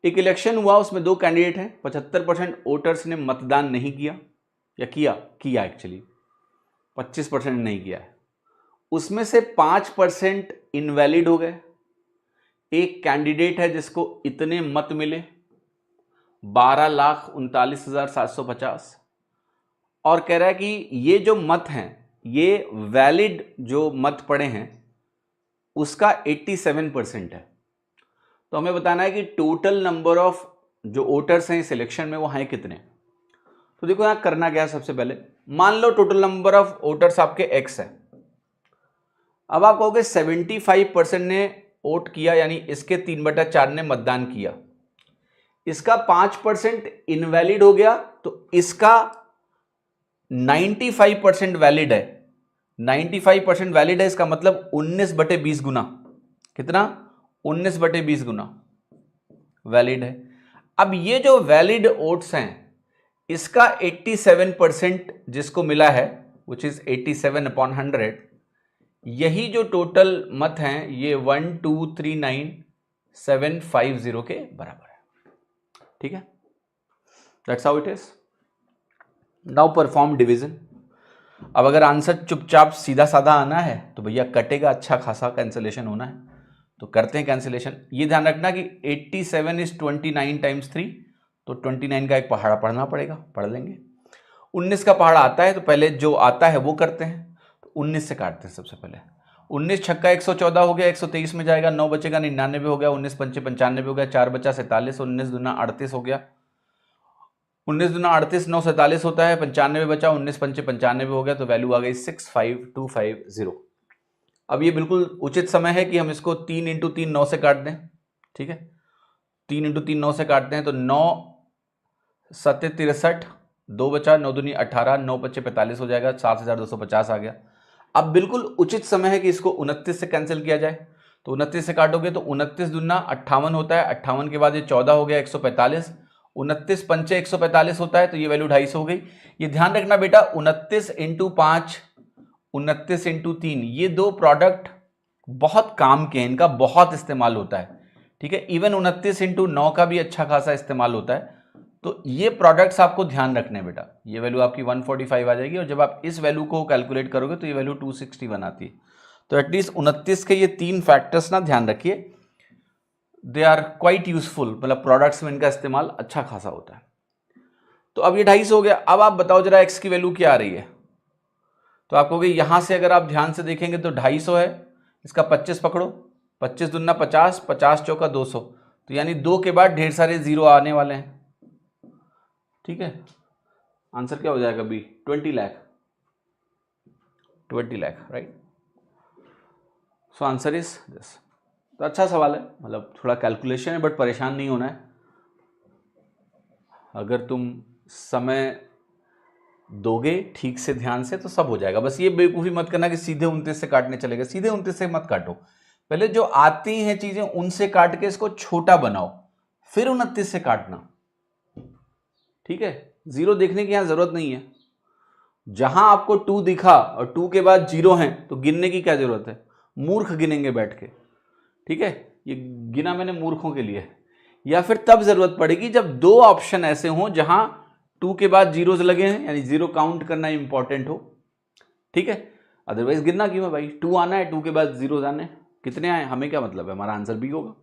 एक इलेक्शन हुआ, उसमें 2 कैंडिडेट हैं, 75% वोटर्स ने मतदान नहीं किया, या किया एक्चुअली 25% नहीं किया है। उसमें से 5% इनवैलिड हो गए। एक कैंडिडेट है जिसको इतने मत मिले 12,39,750, और कह रहा है कि ये जो मत हैं ये वैलिड जो मत पड़े हैं उसका 87% है। तो हमें बताना है कि टोटल नंबर ऑफ जो वोटर्स हैं इस इलेक्शन में वो हैं कितने। तो देखो यहां करना क्या है, सबसे पहले मान लो टोटल नंबर ऑफ वोटर्स आपके x है। अब आप कहोगे 75% ने वोट किया, यानी इसके 3/4 ने मतदान किया, इसका 5% इनवैलिड हो गया, तो इसका 95% वैलिड है। 95% वैलिड है, इसका मतलब 19/20 गुना, कितना? 19/20 गुना वैलिड है। अब ये जो वैलिड वोट्स हैं इसका 87% जिसको मिला है, विच इज 87/100, यही जो टोटल मत हैं ये 1239750 के बराबर है। ठीक है, that's how it is. Now perform division. अब अगर आंसर चुपचाप सीधा साधा आना है तो भैया कटेगा, अच्छा खासा कैंसिलेशन होना है, तो करते हैं कैंसिलेशन। ये ध्यान रखना कि 87 इज 29 टाइम्स 3, तो 29 का एक पहाड़ा पढ़ना पड़ेगा, पढ़ लेंगे। 19 का पहाड़ा आता है, तो पहले जो आता है वो करते हैं। तो 19 से काटते हैं सबसे पहले। 19 छक्का 114 हो गया, 123 में जाएगा, 9 बचेगा 99 हो गया, 19 पंचे 95 हो गया, 4 बचा 47, 19 दूना 38 हो गया, 19 दूना 38, 9 47 होता है, 95 बचा, 19 पंचे 95 हो गया, तो वैल्यू आ गई 65250। अब ये बिल्कुल उचित समय है कि हम इसको 3 × 3 9 से काट दें। ठीक है, 3 × 3 9 से काटते हैं, तो 9 7 63, 2 बचा, 9 दूनी 18, 9 पच्चे 45 हो जाएगा, 7250 आ गया। अब बिल्कुल उचित समय है कि इसको 29 से कैंसिल किया जाए। तो 29 से काटोगे तो 29 दूना 58 होता है, 58 के बाद ये 14 हो गया 145, 29 पंचे 145 होता है, तो ये वैल्यू 250 हो गई। ये ध्यान रखना बेटा, 29 × 5, 29 × 3, ये दो प्रोडक्ट बहुत काम के हैं, इनका बहुत इस्तेमाल होता है। ठीक है, इवन 29 × 9 का भी अच्छा खासा इस्तेमाल होता है। तो ये प्रोडक्ट्स आपको ध्यान रखने हैं बेटा। ये वैल्यू आपकी 145 आ जाएगी, और जब आप इस वैल्यू को कैलकुलेट करोगे तो ये वैल्यू 261 आती है। तो एटलीस्ट 29 के ये 3 फैक्टर्स ना ध्यान रखिए, दे आर क्वाइट यूजफुल, मतलब प्रोडक्ट्स में इनका इस्तेमाल अच्छा खासा होता है। तो अब ये 250 हो गया। अब आप बताओ जरा एक्स की वैल्यू क्या आ रही है। तो आप कहोगे यहां से अगर आप ध्यान से देखेंगे तो 250 है, इसका 25 पकड़ो, 25 दूना 50, 50 चौका 200, तो यानी 2 के बाद ढेर सारे जीरो आने वाले हैं। ठीक है, आंसर क्या हो जाएगा B? 20 lakh, 20 lakh, right. So answer is this. तो अच्छा सवाल है, मतलब थोड़ा कैलकुलेशन है, बट परेशान नहीं होना है। अगर तुम समय दोगे ठीक से, ध्यान से, तो सब हो जाएगा। बस ये बेवकूफ़ी मत करना कि सीधे 29 से काटने चलेगा, सीधे 29 से मत काटो। पहले जो आती हैं चीजें उनसे काट के इसको छोटा बनाओ, फिर 29 से काटना। ठीक है, जीरो देखने की यहां जरूरत नहीं है। जहां आपको 2 दिखा और 2 के बाद जीरो हैं तो गिनने की क्या जरूरत है, मूर्ख गिनेंगे बैठ के। ठीक है, ये गिना मैंने मूर्खों के लिए। या फिर तब जरूरत पड़ेगी जब 2 ऑप्शन ऐसे हों जहां 2 के बाद जीरोज लगे हैं, यानी जीरो काउंट करना इंपॉर्टेंट हो। ठीक है, अदरवाइज गिनना क्यों है भाई, 2 आना है, 2 के बाद जीरोज आने, कितने आए हमें क्या मतलब है, हमारा आंसर बी होगा।